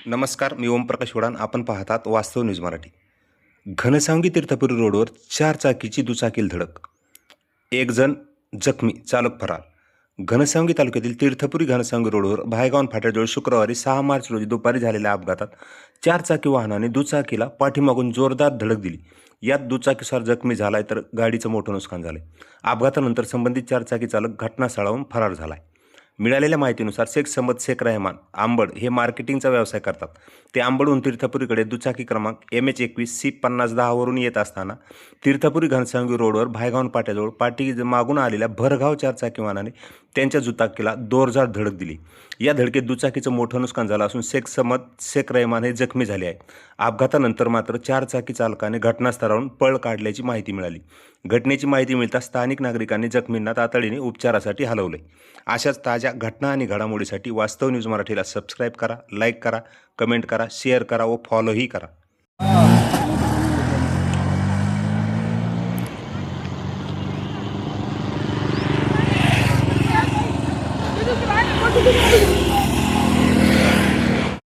नमस्कार, मी ओमप्रकाश उडान. आपण पाहतात वास्तव न्यूज मराठी. घनसावंगी तीर्थपुरी रोडवर चारचाकीची दुचाकीला धडक, एक जण जखमी, चालक फरार. घनसावंगी तालुक्यातील तीर्थपुरी घनसावंगी रोडवर भायगाव फाट्याजवळ शुक्रवारी 6 मार्च रोजी दुपारी झालेल्या अपघातात चारचाकी वाहनाने दुचाकीला पाठीमागून जोरदार धडक दिली. यात दुचाकीस्वार जखमी झालाय तर गाडीचं मोठं नुकसान झालंय. अपघातानंतर संबंधित चारचाकी चालक घटनास्थळावरून फरार झालाय. मिळालेल्या माहितीनुसार शेख रहमान आंबड हे मार्केटिंगचा व्यवसाय करतात. ते आंबडहून तीर्थपुरीकडे दुचाकी क्रमांक MH21C5010 वरून येत असताना तीर्थपुरी घनसावंगी रोडवर भायगाव पाट्याजवळ पाठी मागून आलेल्या भरधाव चारचाकी वाहनाने त्यांच्या दुचाकीला जोरदार धडक दिली. या धडकेत दुचाकीचं मोठं नुकसान झालं असून शेख रहमान हे जखमी झाले आहेत. अपघातानंतर मात्र चारचाकी चालकाने घटनास्थळावरून पळ काढल्याची माहिती मिळाली. घटनेची माहिती मिळताच स्थानिक नागरिकांनी जखमींना तातडीने उपचारासाठी हलवले. अशाच ताज्या घटना आणि घडामोडीसाठी वास्तव न्यूज मराठीला सबस्क्राईब करा, लाईक करा, कमेंट करा, शेअर करा व फॉलोही करा. Thank you.